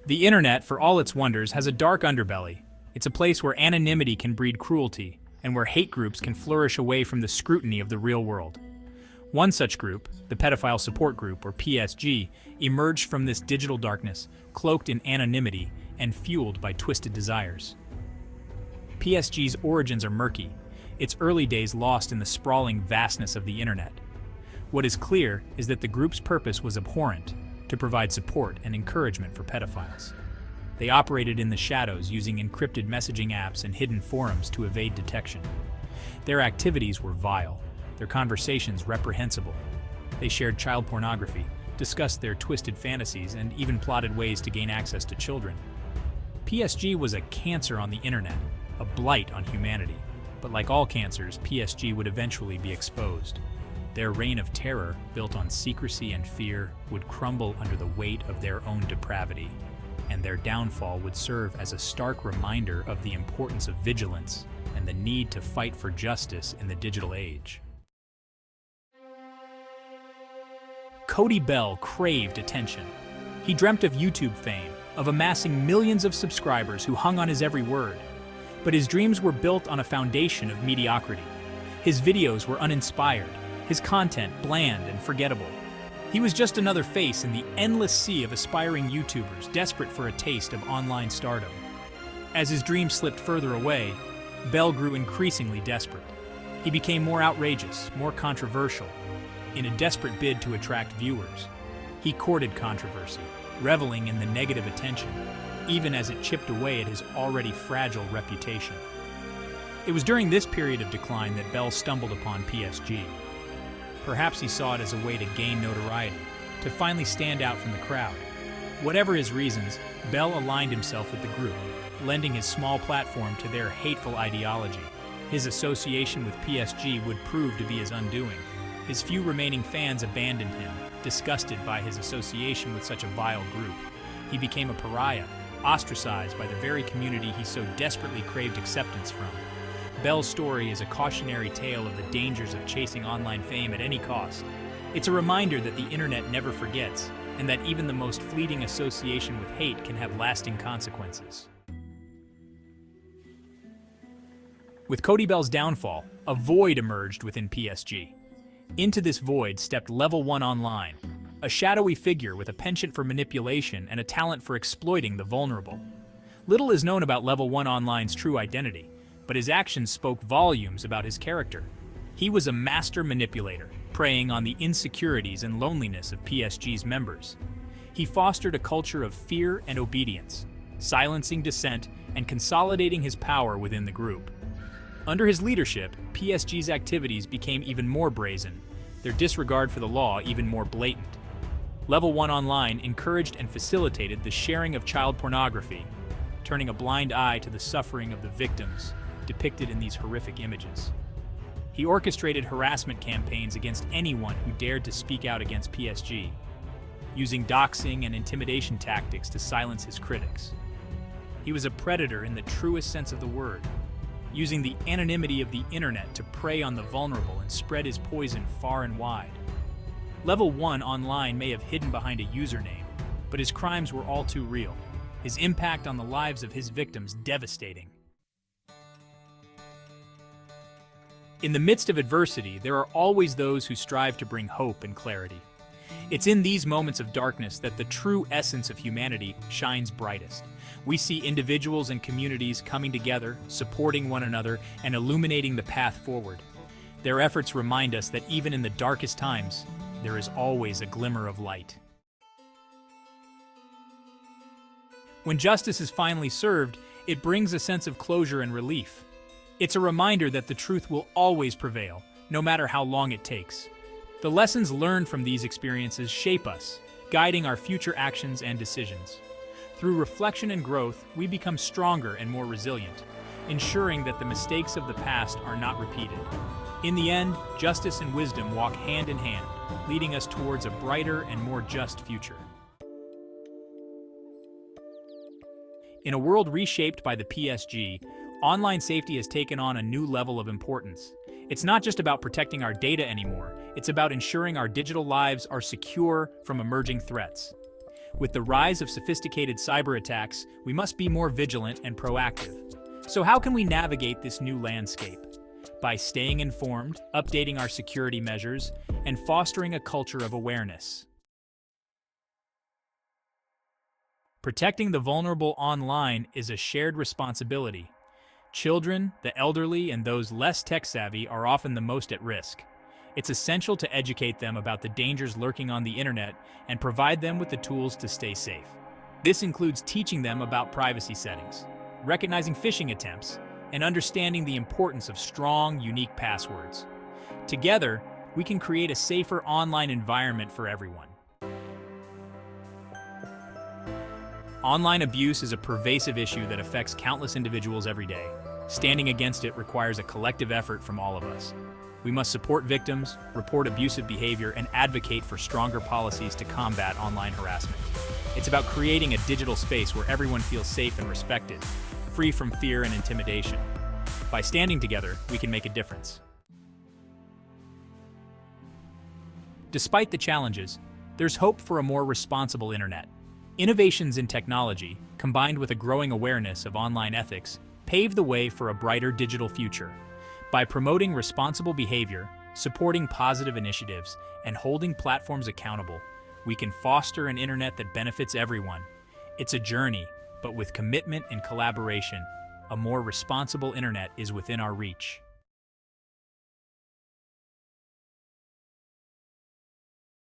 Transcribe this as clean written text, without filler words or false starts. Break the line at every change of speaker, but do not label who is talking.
The internet, for all its wonders, has a dark underbelly. It's a place where anonymity can breed cruelty, and where hate groups can flourish away from the scrutiny of the real world. One such group, the Pedophile Support Group, or PSG, emerged from this digital darkness, cloaked in anonymity and fueled by twisted desires. PSG's origins are murky, its early days lost in the sprawling vastness of the internet. What is clear is that the group's purpose was abhorrent, to provide support and encouragement for pedophiles. They operated in the shadows using encrypted messaging apps and hidden forums to evade detection. Their activities were vile, their conversations reprehensible. They shared child pornography, discussed their twisted fantasies, and even plotted ways to gain access to children. PSG was a cancer on the internet, a blight on humanity. But like all cancers, PSG would eventually be exposed. Their reign of terror, built on secrecy and fear, would crumble under the weight of their own depravity, and their downfall would serve as a stark reminder of the importance of vigilance and the need to fight for justice in the digital age. Cody Bell craved attention. He dreamt of YouTube fame, of amassing millions of subscribers who hung on his every word. But his dreams were built on a foundation of mediocrity. His videos were uninspired, his content bland and forgettable. He was just another face in the endless sea of aspiring YouTubers desperate for a taste of online stardom. As his dreams slipped further away, Bell grew increasingly desperate. He became more outrageous, more controversial. In a desperate bid to attract viewers, he courted controversy, reveling in the negative attention, even as it chipped away at his already fragile reputation. It was during this period of decline that Bell stumbled upon PSG. Perhaps he saw it as a way to gain notoriety, to finally stand out from the crowd. Whatever his reasons, Bell aligned himself with the group, lending his small platform to their hateful ideology. His association with PSG would prove to be his undoing. His few remaining fans abandoned him, disgusted by his association with such a vile group. He became a pariah, ostracized by the very community he so desperately craved acceptance from. Bell's story is a cautionary tale of the dangers of chasing online fame at any cost. It's a reminder that the internet never forgets, and that even the most fleeting association with hate can have lasting consequences. With Cody Bell's downfall, a void emerged within PSG. Into this void stepped Level 1 Online, a shadowy figure with a penchant for manipulation and a talent for exploiting the vulnerable. Little is known about Level 1 Online's true identity, but his actions spoke volumes about his character. He was a master manipulator, preying on the insecurities and loneliness of PSG's members. He fostered a culture of fear and obedience, silencing dissent and consolidating his power within the group. Under his leadership, PSG's activities became even more brazen, their disregard for the law even more blatant. Level 1 Online encouraged and facilitated the sharing of child pornography, turning a blind eye to the suffering of the victims depicted in these horrific images. He orchestrated harassment campaigns against anyone who dared to speak out against PSG, using doxing and intimidation tactics to silence his critics. He was a predator in the truest sense of the word, using the anonymity of the internet to prey on the vulnerable and spread his poison far and wide. Level 1 Online may have hidden behind a username, but his crimes were all too real, his impact on the lives of his victims devastating. In the midst of adversity, there are always those who strive to bring hope and clarity. It's in these moments of darkness that the true essence of humanity shines brightest. We see individuals and communities coming together, supporting one another, and illuminating the path forward. Their efforts remind us that even in the darkest times, there is always a glimmer of light. When justice is finally served, it brings a sense of closure and relief. It's a reminder that the truth will always prevail, no matter how long it takes. The lessons learned from these experiences shape us, guiding our future actions and decisions. Through reflection and growth, we become stronger and more resilient, ensuring that the mistakes of the past are not repeated. In the end, justice and wisdom walk hand in hand, leading us towards a brighter and more just future. In a world reshaped by the PSG, online safety has taken on a new level of importance. It's not just about protecting our data anymore, it's about ensuring our digital lives are secure from emerging threats. With the rise of sophisticated cyber attacks, we must be more vigilant and proactive. So how can we navigate this new landscape? By staying informed, updating our security measures, and fostering a culture of awareness. Protecting the vulnerable online is a shared responsibility. Children, the elderly, and those less tech-savvy are often the most at risk. It's essential to educate them about the dangers lurking on the internet and provide them with the tools to stay safe. This includes teaching them about privacy settings, recognizing phishing attempts, and understanding the importance of strong, unique passwords. Together, we can create a safer online environment for everyone. Online abuse is a pervasive issue that affects countless individuals every day. Standing against it requires a collective effort from all of us. We must support victims, report abusive behavior, and advocate for stronger policies to combat online harassment. It's about creating a digital space where everyone feels safe and respected, free from fear and intimidation. By standing together, we can make a difference. Despite the challenges, there's hope for a more responsible internet. Innovations in technology, combined with a growing awareness of online ethics, pave the way for a brighter digital future. By promoting responsible behavior, supporting positive initiatives, and holding platforms accountable, we can foster an internet that benefits everyone. It's a journey, but with commitment and collaboration, a more responsible internet is within our reach.